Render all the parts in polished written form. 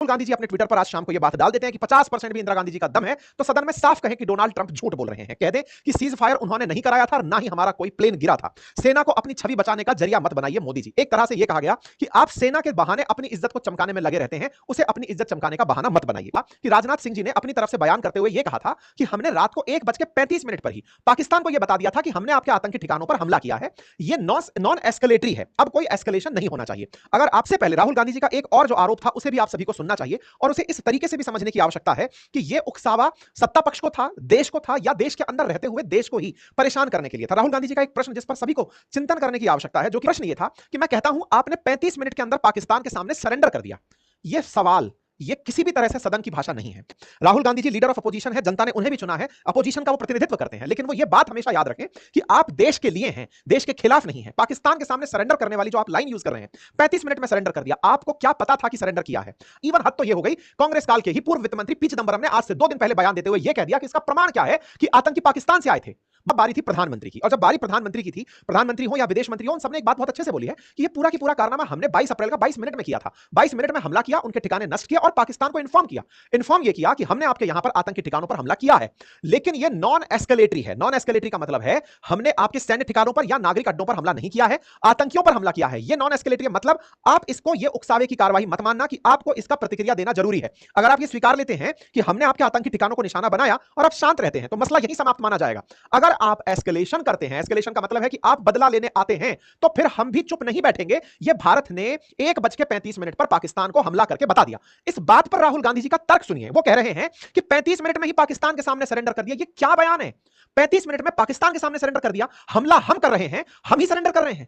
राहुल गांधी जी अपने ट्विटर पर आज शाम को यह बात डाल देते हैं कि 50% भी इंदिरा गांधी जी का दम है तो सदन में साफ कहें कि डोनाल्ड ट्रंप झूठ बोल रहे हैं। कह दें कि सीज फायर उन्होंने नहीं कराया था, ना ही हमारा कोई प्लेन गिरा था। सेना को अपनी छवि बचाने का जरिया मत बनाइए मोदी जी। एक तरह से यह कहा गया कि आप सेना के बहाने अपनी इज्जत को चमकाने में लगे रहते हैं, उसे अपनी इज्जत चमकाने का बहाना मत बनाइए। कि राजनाथ सिंह जी ने अपनी तरफ से बयान करते हुए यह कहा था कि हमने रात को 1:35 पर ही पाकिस्तान को यह बता दिया था कि हमने आपके आतंकी ठिकानों पर हमला किया है। यह नॉन एस्केलेटरी है, अब कोई एस्केलेशन नहीं होना चाहिए। अगर आपसे पहले राहुल गांधी जी का एक और जो आरोप था उसे भी आप सभी को सुनना चाहिए और उसे इस तरीके से भी समझने की आवश्यकता है कि यह उकसावा सत्ता पक्ष को था, देश को था, या देश के अंदर रहते हुए देश को ही परेशान करने के लिए था। राहुल गांधी जी का एक प्रश्न जिस पर सभी को चिंतन करने की आवश्यकता है, जो कि प्रश्न यह था कि मैं कहता हूं आपने 35 मिनट के अंदर पाकिस्तान के सामने सरेंडर कर दिया। यह सवाल ये किसी भी तरह से सदन की भाषा नहीं है। Rahul Gandhi ji leader of opposition है, जनता ने उन्हें भी चुना है, अपोजिशन का वो प्रतिनिधित्व करते हैं, लेकिन वो ये बात हमेशा याद रखें कि आप देश के लिए हैं, देश के खिलाफ नहीं है। पाकिस्तान के सामने सरेंडर करने वाली जो आप लाइन यूज कर रहे हैं, 35 मिनट में सरेंडर कर दिया, आपको क्या पता था कि सरेंडर किया है? इवन हद तो ये हो गई, कांग्रेस काल के ही पूर्व वित्त मंत्री पी चिदंबरम ने आज से 2 दिन पहले बयान देते हुए यह कह दिया कि इसका प्रमाण क्या है कि आतंकी पाकिस्तान से आए थे। अब बारी थी प्रधानमंत्री की, और जब बारी प्रधानमंत्री की थी, प्रधानमंत्री हो या विदेश मंत्री हो, उन सबने एक बात बहुत अच्छे से बोली है कि ये पूरा की पूरा कारनामा हमने 22 अप्रैल का 22 मिनट में किया था। 22 मिनट में हमला किया, उनके ठिकाने नष्ट किया और पाकिस्तान को इन्फॉर्म ये किया कि हमने आपके यहां पर आतंकी ठिकानों पर हमला किया है। लेकिन ये नॉन एस्केलेटरी है। नॉन एस्केलेटरी का मतलब है हमने आपके सैन्य ठिकानों पर या नागरिक अड्डों पर हमला नहीं किया है, आतंकियों पर हमला किया है। ये नॉन एस्केलेटरी मतलब आप इसको ये उकसावे की कार्रवाई मत मानना कि आपको इसका प्रतिक्रिया देना जरूरी है। अगर आप ये स्वीकार लेते हैं कि हमने आपके आतंकी ठिकानों को निशाना बनाया और आप शांत रहते हैं तो मसला यही समाप्त माना जाएगा। अगर आप एस्केलेशन करते हैं, एस्केलेशन का मतलब है कि आप बदला लेने आते हैं, तो फिर हम भी चुप नहीं बैठेंगे। यह भारत ने 1:35 पर पाकिस्तान को हमला करके बता दिया। इस बात पर राहुल गांधी जी का तर्क सुनिए। वो कह रहे हैं कि 35 मिनट में ही पाकिस्तान के सामने सरेंडर कर दिया। यह क्या बयान है? 35 मिनट में पाकिस्तान के सामने सरेंडर कर दिया। हमला हम कर रहे हैं, हम ही सरेंडर कर रहे हैं।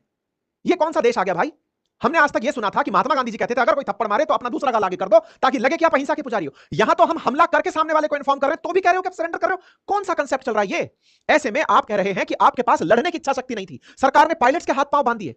यह कौन सा देश आ गया भाई? हमने आज तक यह सुना था कि महात्मा गांधी जी कहते थे अगर कोई थप्पड़ मारे तो अपना दूसरा गाल आगे कर दो ताकि लगे कि आप अहिंसा के पुजारी हो। यहां तो हम हमला करके सामने वाले को इन्फॉर्म कर रहे हैं तो भी कह रहे हो कि आप सरेंडर कर रहे हो। कौन सा कंसेप्ट चल रहा है ये? ऐसे में आप कह रहे हैं कि आपके पास लड़ने की इच्छा शक्ति नहीं थी, सरकार ने पायलट्स के हाथ पांव बांध दिए।